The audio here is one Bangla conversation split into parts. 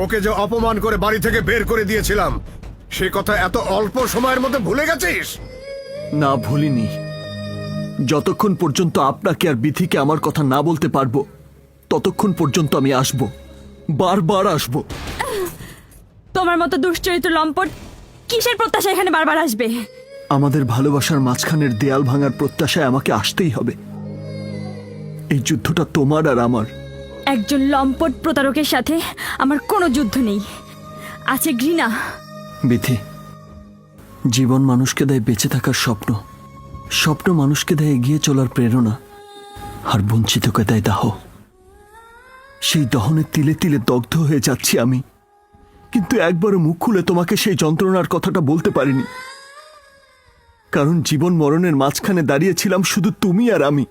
ওকে যে অপমান করে বাড়ি থেকে বের করে দিয়েছিলাম, সে কথা এত অল্প সময়ের মধ্যে ভুলে গেছিস? না, ভুলিনি। যতক্ষণ পর্যন্ত আপনাকে আর বিথিকে আমার কথা না বলতে পারবো, ততক্ষণ পর্যন্ত আমি আসব, বারবার আসব। তোমার মতো দুশ্চরিত্র লম্পট কিসের প্রত্যাশা এখানে বারবার আসবে? আমাদের ভালোবাসার মাঝখানের দেয়াল ভাঙার প্রত্যাশায় আমাকে আসতেই হবে। এই যুদ্ধটা তোমার আর আমার। একজন লম্পট প্রতারকের সাথে আমার কোনো যুদ্ধ নেই, আছে ঘৃণা। বিথি, জীবন মানুষকে দেয় বেঁচে থাকার স্বপ্ন, স্বপ্ন মানুষকে দেয় এগিয়ে চলার প্রেরণা, আর বঞ্চিতকে দেয় দাহ। সেই দহনে তিলে তিলে দগ্ধ হয়ে যাচ্ছি আমি, কিন্তু একবারও মুখ খুলে তোমাকে সেই যন্ত্রণার কথাটা বলতে পারিনি, কারণ জীবন মরণের মাঝখানে দাঁড়িয়েছিলাম শুধু তুমি আর আমি।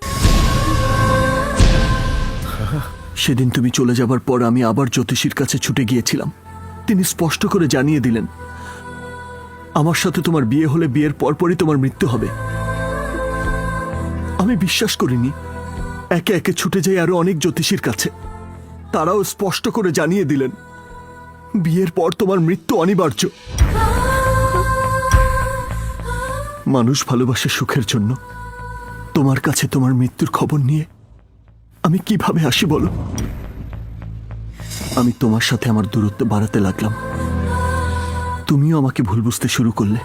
সেদিন তুমি চলে যাবার পর আমি আবার জ্যোতিষীর কাছে ছুটে গিয়েছিলাম। তিনি স্পষ্ট করে জানিয়ে দিলেন, আমার সাথে তোমার বিয়ে হলে বিয়ের পরপরই তোমার মৃত্যু হবে। আমি বিশ্বাস করিনি। একে একে ছুটে যাই আরো অনেক জ্যোতিষীর কাছে। তারাও স্পষ্ট করে জানিয়ে দিলেন, বিয়ের পর তোমার মৃত্যু অনিবার্য। মানুষ ভালোবাসে সুখের জন্য। তোমার কাছে তোমার মৃত্যুর খবর নিয়ে আমি কিভাবে আসি বলো? আমি তোমার সাথে আমার দূরত্ব বাড়াতে লাগলাম, তুমিও আমাকে ভুল বুঝতে শুরু করলে।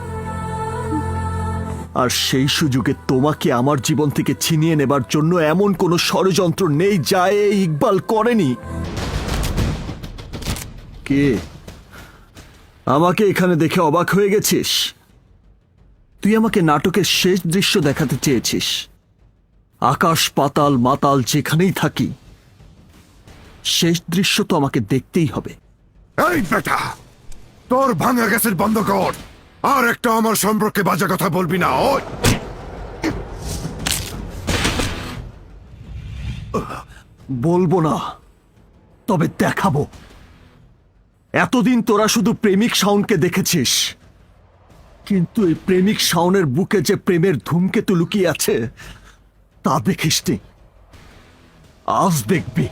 আর সেই সুযোগে তোমাকে আমার জীবন থেকে ছিনিয়ে নেবার জন্য এমন কোনো ষড়যন্ত্র নেই যা এই ইকবাল করেনি। কে? আমাকে এখানে দেখে অবাক হয়ে গেছিস? তুই আমাকে নাটকের শেষ দৃশ্য দেখাতে চেয়েছিস। আকাশ পাতাল মাতাল যেখানেই থাকি, শেষ দৃশ্য তো আমাকে দেখতেই হবে। এই বেটা, তোর ভাঙা গ্যাসের বন্ধ কর। আর একটা আমার সম্পর্কে বাজে কথা বলবি না। ওই বলবো না, তবে দেখাবো। এতদিন তোরা শুধু প্রেমিক শাওনকে দেখেছিস, কিন্তু এই প্রেমিক শাওনের বুকে যে প্রেমের ধূমকেতু লুকিয়ে আছে তা দেখিসনি। আজ দেখবি।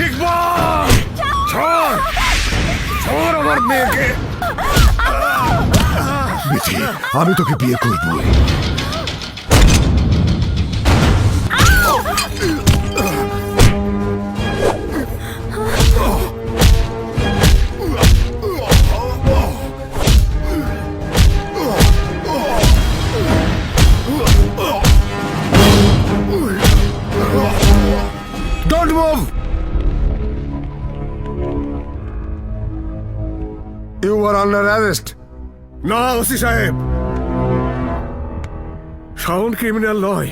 ইকবাল, ছাড়, ছাড় আমার মেয়েকে। বিথি, আমি তোকে বিয়ে করবই। Don't move! You are under arrest. না ওসি সাহেব, শাওন ক্রিমিনাল নয়।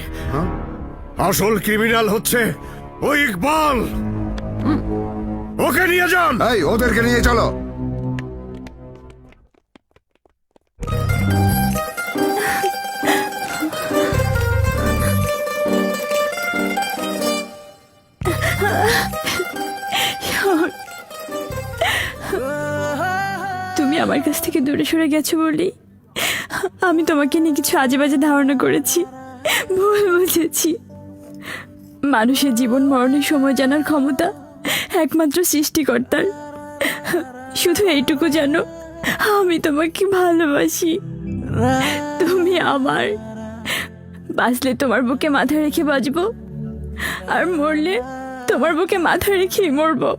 আসল ক্রিমিনাল হচ্ছে ওই ইকবাল। ওকে নিয়ে যান। এই, ওদেরকে নিয়ে চলো। তুমি আমার কাছ থেকে দূরে সরে গেছো বলেই আমি তোমাকে নিয়ে কিছু আজে বাজে ধারণা করেছি, ভুল বুঝেছি। মানুষের জীবন মরণের সময় জানার ক্ষমতা একমাত্র সৃষ্টিকর্তার। শুধু এইটুকু জানো, আমি তোমাকে ভালোবাসি, তুমি আমার। বাঁচলে তোমার বুকে মাথা রেখে বাঁচবো, আর মরলে তোমার বুকে মাথা রেখেই মরবো।